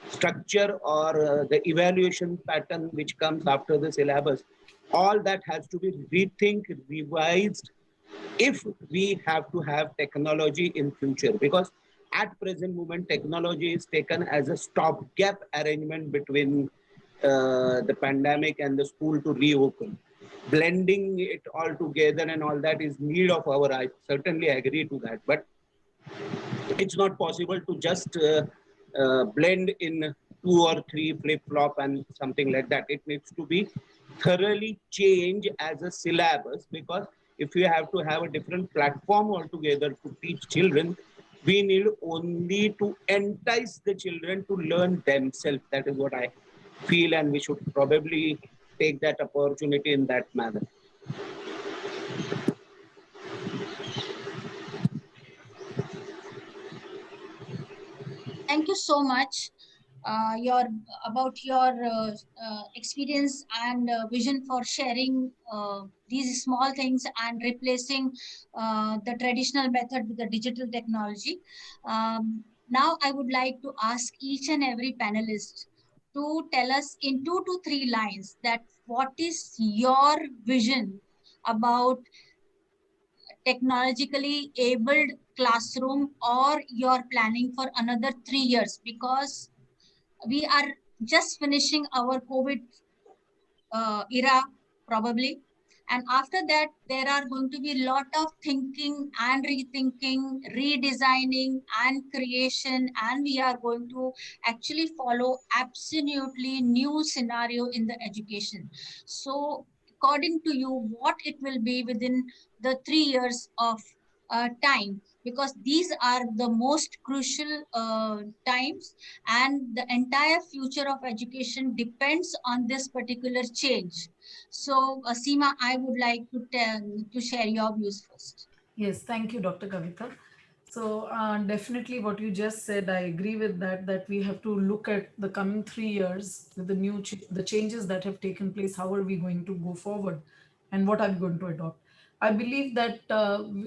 structure or the evaluation pattern which comes after the syllabus, all that has to be rethink, revised, if we have to have technology in future. Because at present moment technology is taken as a stopgap arrangement between the pandemic and the school to reopen. Blending it all together and all that is need of our, I certainly agree to that, but it's not possible to just blend in two or three flip-flop and something like that. It needs to be thoroughly changed as a syllabus, because if we have to have a different platform altogether to teach children, we need only to entice the children to learn themselves. That is what I feel, and we should probably take that opportunity in that manner.
Thank you so much. Your about your experience and vision for sharing these small things and replacing the traditional method with the digital technology. Now, I would like to ask each and every panelist to tell us in 2 to 3 lines that what is your vision about technologically abled classroom, or you're planning for another 3 years, because we are just finishing our COVID era probably, and after that there are going to be a lot of thinking and rethinking, redesigning and creation, and we are going to actually follow absolutely new scenario in the education. So according to you, what it will be within the 3 years of time, because these are the most crucial times, and the entire future of education depends on this particular change. So, Seema, I would like to share your views first.
Yes, thank you, Dr. Kavita. So definitely what you just said, I agree with that, that we have to look at the coming 3 years with the the changes that have taken place. How are we going to go forward and what are we going to adopt? I believe that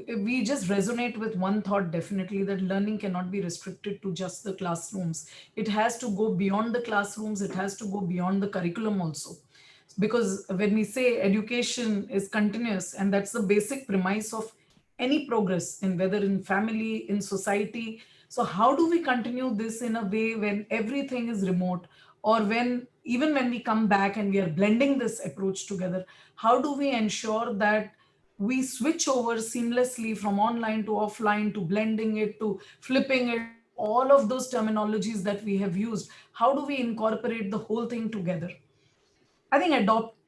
we just resonate with one thought, definitely, that learning cannot be restricted to just the classrooms. It has to go beyond the classrooms. It has to go beyond the curriculum also, because when we say education is continuous, and that's the basic premise of any progress, in whether in family, in society. So how do we continue this in a way when everything is remote, or when even when we come back and we are blending this approach together, how do we ensure that we switch over seamlessly from online to offline, to blending it, to flipping it, to all of those terminologies that we have used? How do we incorporate the whole thing together? I think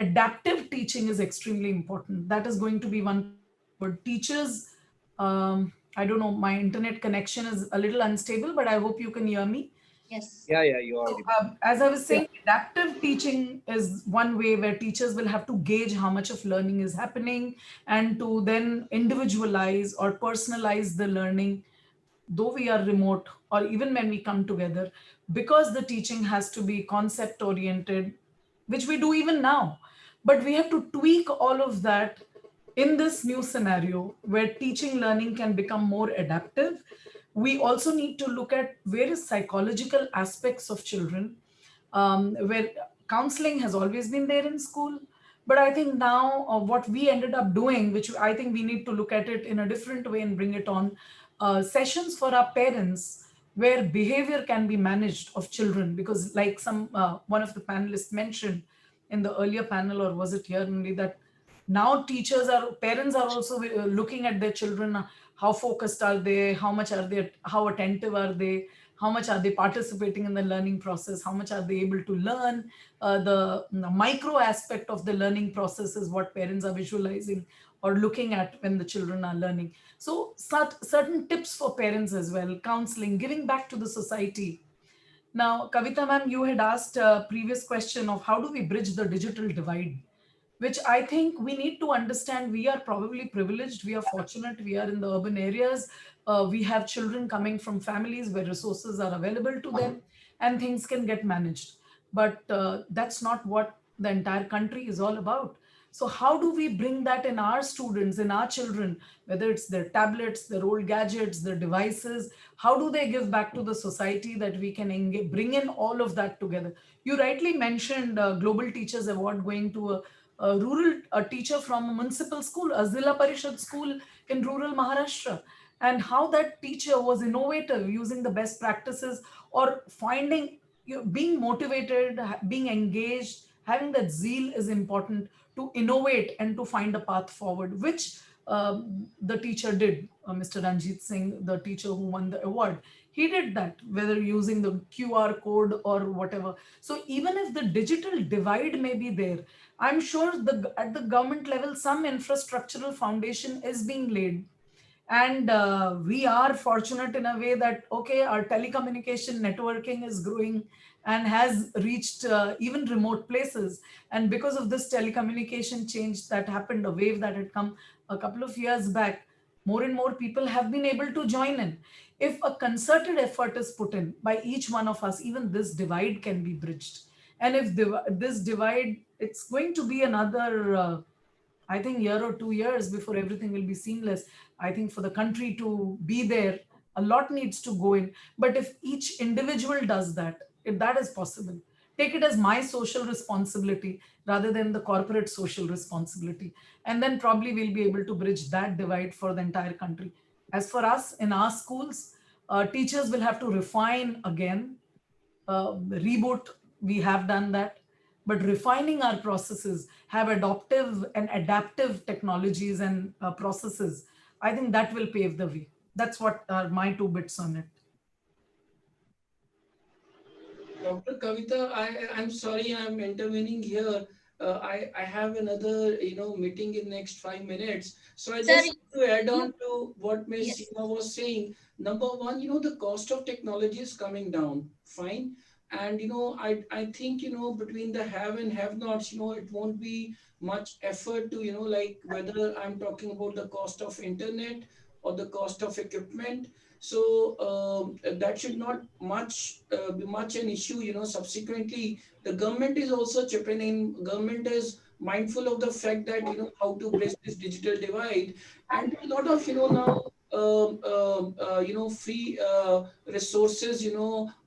adaptive teaching is extremely important. That is going to be one word. Teachers, I don't know, my internet connection is a little unstable, but I hope you can hear me.
Yes.
Yeah, yeah, you
So,
already.
as I was saying, adaptive teaching is one way where teachers will have to gauge how much of learning is happening and to then individualize or personalize the learning, though we are remote or even when we come together, because the teaching has to be concept oriented, which we do even now. But we have to tweak all of that in this new scenario where teaching learning can become more adaptive. We also need to look at various psychological aspects of children, where counseling has always been there in school. But I think now what we ended up doing, which I think we need to look at it in a different way and bring it on, sessions for our parents where behavior can be managed of children. Because like one of the panelists mentioned in the earlier panel, or was it here only, that now parents are also looking at their children. How focused are they, how much are they, how attentive are they, how much are they participating in the learning process, how much are they able to learn. The micro aspect of the learning process is what parents are visualizing or looking at when the children are learning. So certain tips for parents as well, counseling, giving back to the society. Now, Kavita ma'am, you had asked a previous question of how do we bridge the digital divide, which I think we need to understand. We are probably privileged, we are fortunate, we are in the urban areas. We have children coming from families where resources are available to them and things can get managed. But that's not what the entire country is all about. So how do we bring that in our students, in our children, whether it's their tablets, their old gadgets, their devices? How do they give back to the society that we can bring in all of that together? You rightly mentioned Global Teachers Award going to a teacher from a municipal school, a Zilla Parishad school in rural Maharashtra, and how that teacher was innovative, using the best practices or finding, being motivated, being engaged, having that zeal is important to innovate and to find a path forward, which the teacher did, Mr. Ranjit Singh, the teacher who won the award. He did that, whether using the QR code or whatever. So even if the digital divide may be there, I'm sure at the government level, some infrastructural foundation is being laid. And we are fortunate in a way that, okay, our telecommunication networking is growing and has reached even remote places. And because of this telecommunication change that happened, a wave that had come a couple of years back, more and more people have been able to join in. If a concerted effort is put in by each one of us, even this divide can be bridged. And if this divide, it's going to be another I think year or 2 years before everything will be seamless. I think for the country to be there, a lot needs to go in. But if each individual does that, if that is possible, take it as my social responsibility rather than the corporate social responsibility. And then probably we'll be able to bridge that divide for the entire country. As for us in our schools, teachers will have to refine again, reboot, we have done that, but refining our processes, have adoptive and adaptive technologies and processes, I think that will pave the way. That's what are my 2 bits on it.
Dr. Kavita, I'm sorry I'm intervening here. I have another meeting in next 5 minutes. So I
Sir,
just want to add on to what Ms.
yes.
Seema was saying. Number one, the cost of technology is coming down. Fine. And I think between the have and have nots, it won't be much effort to like whether I'm talking about the cost of internet or the cost of equipment. So that should not be much an issue. Subsequently, the government is also chipping in. Government is mindful of the fact that how to bridge this digital divide, and a lot of now free resources,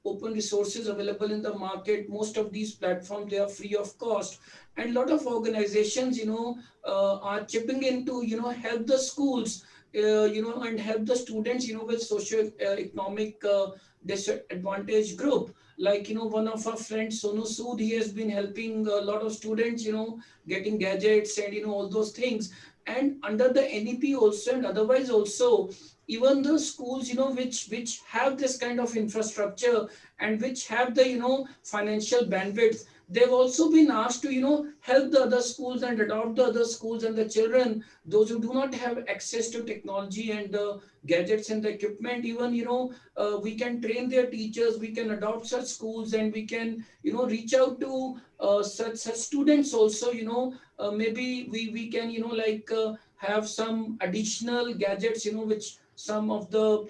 open resources available in the market. Most of these platforms, they are free of cost, and a lot of organizations are chipping in to help the schools and help the students, with socio-economic disadvantaged group. Like, one of our friends, Sonu Sood, he has been helping a lot of students, getting gadgets and, all those things. And under the NEP also, and otherwise also, even the schools, which have this kind of infrastructure and which have the, financial bandwidth, they've also been asked to, help the other schools and adopt the other schools and the children, those who do not have access to technology and the gadgets and the equipment. Even, we can train their teachers, we can adopt such schools, and we can, reach out to such students also. Maybe we can, have some additional gadgets, which some of the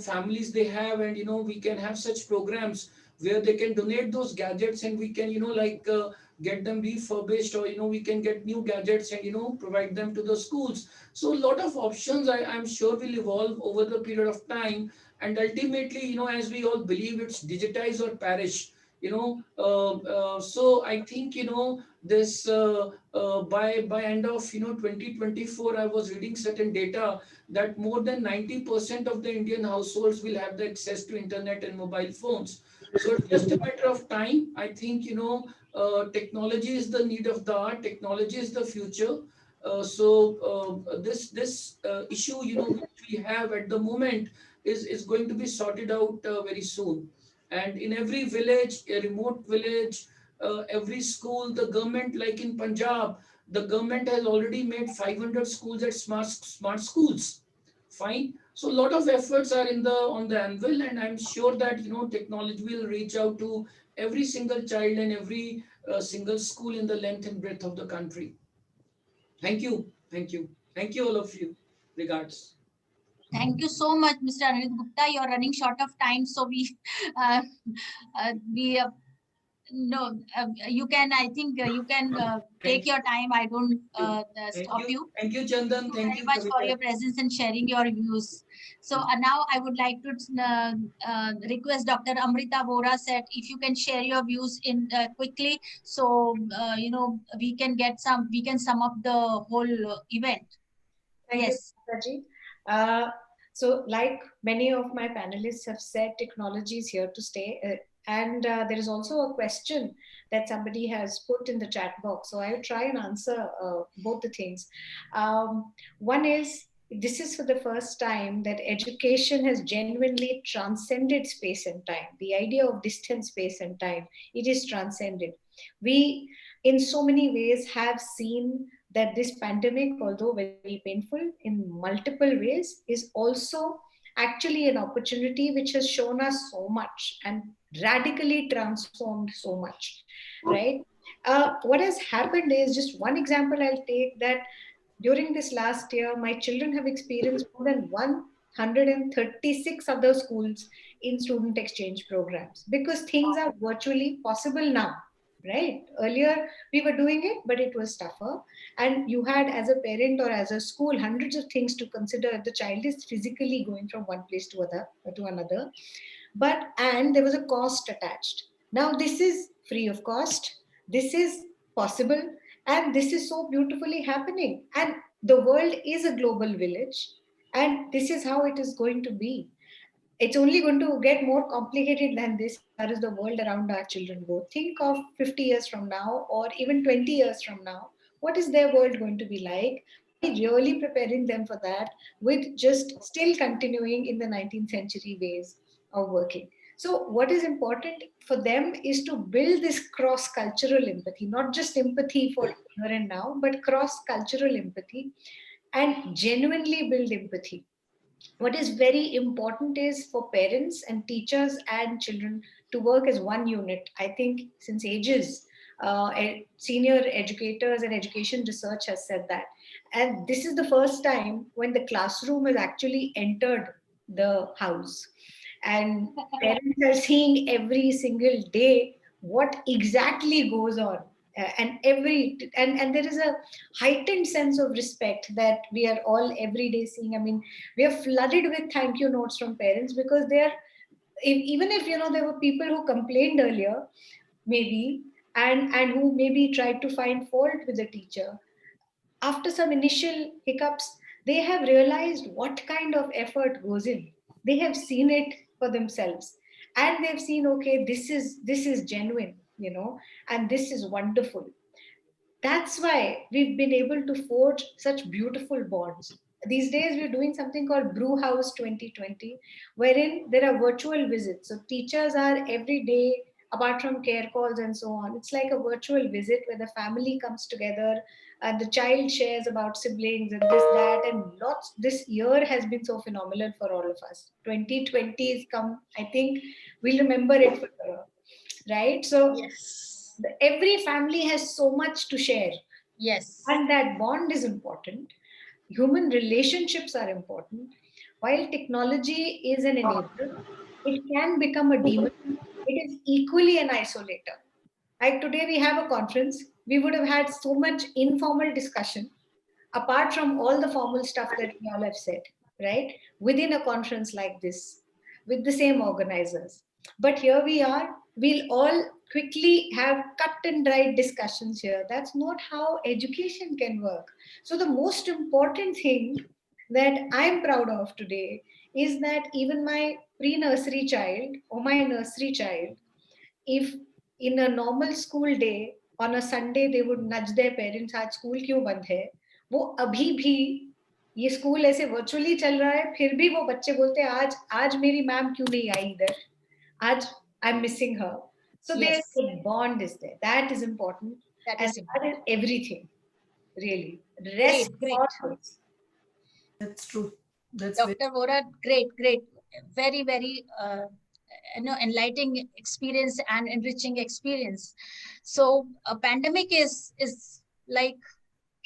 families they have, and we can have such programs where they can donate those gadgets, and we can, get them refurbished, or we can get new gadgets and provide them to the schools. So a lot of options, I'm sure, will evolve over the period of time, and ultimately, as we all believe, it's digitize or perish. So I think, this by end of 2024, I was reading certain data that more than 90% of the Indian households will have the access to internet and mobile phones. So it's just a matter of time. I think, technology is the need of the hour. Technology is the future. This issue, which we have at the moment, is going to be sorted out very soon. And in every village, a remote village, every school, the government, like in Punjab, the government has already made 500 schools as smart schools. Fine. So a lot of efforts are on the anvil, and I'm sure that technology will reach out to every single child and every single school in the length and breadth of the country. Thank you, thank you, thank you, all of you. Regards.
Thank you so much, Mr. Anirudh Gupta. You're running short of time, so uh, we no, you can. I think you can take your time. I don't stop you.
Thank you, Chandan.
Thank you
Thank
very
you,
much for
Kavita.
your presence and sharing your views. So now I would like to request Dr. Amrita Vohra said if you can share your views in quickly, so we can sum up the whole event.
Thank
Yes.
you, Kavita. So like many of my panelists have said, technology is here to stay. And there is also a question that somebody has put in the chat box. So I will try and answer both the things. One is, this is for the first time that education has genuinely transcended space and time. The idea of distance, space and time, it is transcended. We, in so many ways, have seen that this pandemic, although very painful in multiple ways, is also actually an opportunity which has shown us so much and radically transformed so much, right? What has happened is, just one example I'll take, that during this last year, my children have experienced more than 136 other schools in student exchange programs, because things are virtually possible now, right? Earlier we were doing it, but it was tougher, and you had, as a parent or as a school, hundreds of things to consider if the child is physically going from one place to another. And there was a cost attached. Now this is free of cost, this is possible, and this is so beautifully happening, and the world is a global village, and this is how it is going to be. It's only going to get more complicated than this as far as the world around our children go. Think of 50 years from now, or even 20 years from now. What is their world going to be like? Are we really preparing them for that, with just still continuing in the 19th century ways of working? So what is important for them is to build this cross-cultural empathy, not just empathy for here and now, but cross-cultural empathy, and genuinely build empathy. What is very important is for parents and teachers and children to work as one unit. I think since ages, senior educators and education research has said that. And this is the first time when the classroom has actually entered the house. And parents are seeing every single day what exactly goes on. And there is a heightened sense of respect that we are all every day seeing. I mean, we are flooded with thank you notes from parents, because they are, even if there were people who complained earlier, maybe, and who maybe tried to find fault with the teacher, after some initial hiccups, they have realized what kind of effort goes in. They have seen it for themselves, and they've seen, okay, this is genuine, and this is wonderful. That's why we've been able to forge such beautiful bonds. These days, we're doing something called Brew House 2020, wherein there are virtual visits. So teachers are every day apart from care calls and so on. It's like a virtual visit where the family comes together and the child shares about siblings and this, that, and lots. This year has been so phenomenal for all of us. 2020 is come, I think we'll remember it forever, right? So
Yes.
every family has so much to share.
Yes.
And that bond is important. Human relationships are important. While technology is an enabler, it can become a demon. It is equally an isolator. Like today, we have a conference. We would have had so much informal discussion apart from all the formal stuff that we all have said, right? Within a conference like this, with the same organizers. But here we are, we'll all quickly have cut and dried discussions here. That's not how education can work. So, the most important thing that I'm proud of today is that even my pre nursery child or my nursery child, if in a normal school day on a Sunday they would nudge their parents, आज school क्यों बंद है, वो अभी भी ये school ऐसे virtually चल रहा है फिर भी वो बच्चे बोलते हैं आज आज मेरी मैम क्यों नहीं आई इधर, आज I'm missing her. So
Yes.
there's a bond is there. That is important.
That
And
is
that is everything, really. The rest
great.
all goes.
That's true. That's
Dr. Vohra, great. Very, very enlightening experience and enriching experience. So a pandemic is like,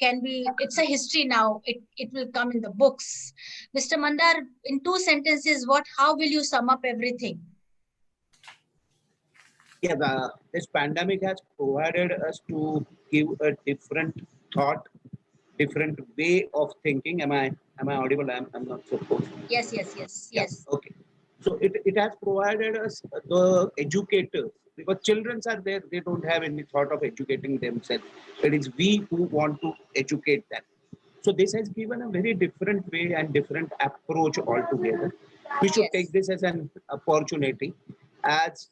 can be, it's a history now. It will come in the books. Mr. Mandar, in 2 sentences, how will you sum up everything?
Yeah, this pandemic has provided us to give a different thought, different way of thinking. Am I audible? I'm not supposed.
Yes.
Yeah, okay. So it has provided us the educators, because children are there, they don't have any thought of educating themselves. It is we who want to educate them. So this has given a very different way and different approach altogether. We should take this as an opportunity. As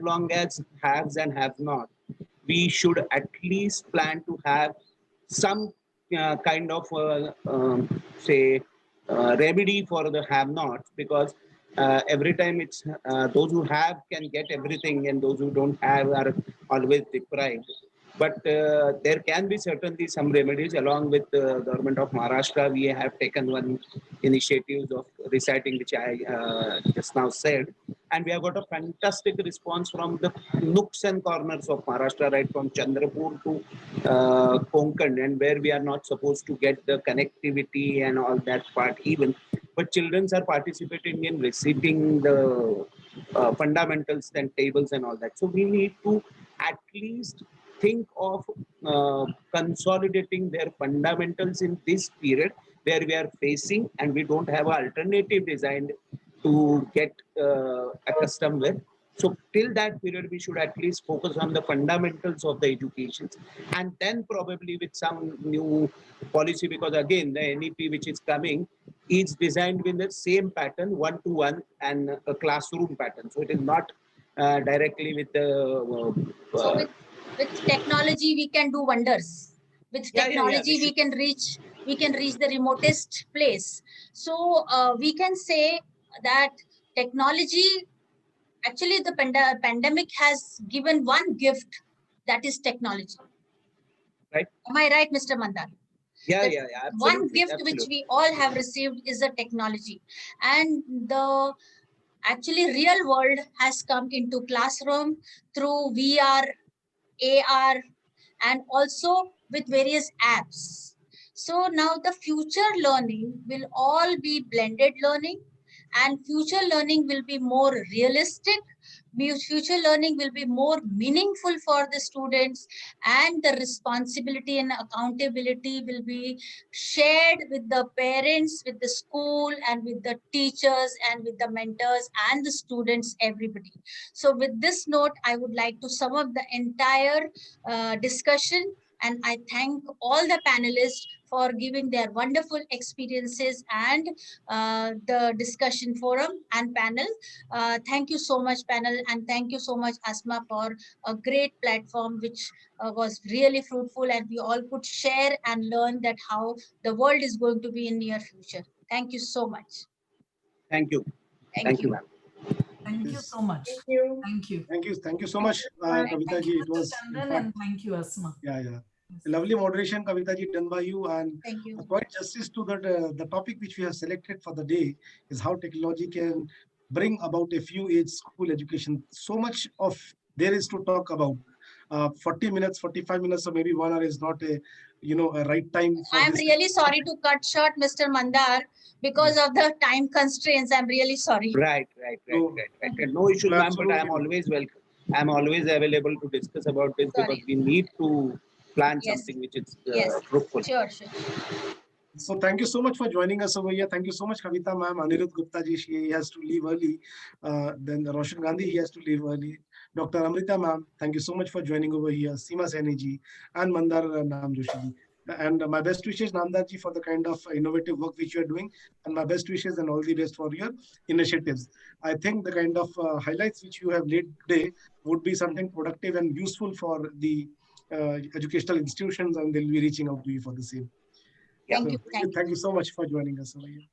long as haves and have not, we should at least plan to have some kind of remedy for the have-nots, because every time it's those who have can get everything and those who don't have are always deprived. But there can be certainly some remedies. Along with the government of Maharashtra, we have taken one initiative of reciting, which I just now said. And we have got a fantastic response from the nooks and corners of Maharashtra, right from Chandrapur to Konkan, and where we are not supposed to get the connectivity and all that part even. But children are participating in receiving the fundamentals and tables and all that. So we need to at least think of consolidating their fundamentals in this period where we are facing and we don't have an alternative designed to get accustomed with. So till that period, we should at least focus on the fundamentals of the education, and then probably with some new policy, because again, the NEP which is coming is designed with the same pattern, one-to-one and a classroom pattern. So it is not directly with the...
So with technology, we can do wonders. With technology, we can reach the remotest place. So we can say that technology, actually the pandemic has given one gift, that is technology.
Right.
Am I right, Mr. Mandar?
Yeah,
one gift which we all have received is a technology, and the actually real world has come into classroom through VR, AR, and also with various apps. So now the future learning will all be blended learning, and future learning will be more realistic. Future learning will be more meaningful for the students, and the responsibility and accountability will be shared with the parents, with the school, and with the teachers, and with the mentors and the students, everybody. So with this note, I would like to sum up the entire discussion, and I thank all the panelists for giving their wonderful experiences and the discussion forum and panel. Thank you so much, panel, and thank you so much, ASMA, for a great platform which was really fruitful, and we all could share and learn that how the world is going to be in near future. Thank you so much.
Thank you.
Thank you.
Ma'am.
Thank you so much.
Thank you.
Thank you.
Thank you so much, Kavita ji. It was
and thank you, Asma.
yeah. A lovely moderation, Kavita ji, done by you, and
Thank you.
quite justice to the topic which we have selected for the day is how technology can bring about a few age school education. So much of there is to talk about. 40 minutes, 45 minutes, or maybe 1 hour is not a a right time for
I'm
this.
really sorry to cut short Mr. Mandar because of the time constraints. I'm really sorry.
Right. No issues, ma'am, but I am
Absolutely.
always welcome. I am always available to discuss about this because we need to plan something which is fruitful.
Sure.
So thank you so much for joining us over here. Thank you so much, Kavita ma'am. Anirudh Gupta ji, he has to leave early. Then Roshan Gandhi, he has to leave early. Dr. Amrita ma'am, thank you so much for joining over here. Seema Saini ji and Mandar Namjoshi ji. And my best wishes, Namdar ji, for the kind of innovative work which you are doing. And my best wishes and all the best for your initiatives. I think the kind of highlights which you have laid today would be something productive and useful for the educational institutions, and they'll be reaching out to you for the same.
Thank you.
Thank you so much for joining us over here.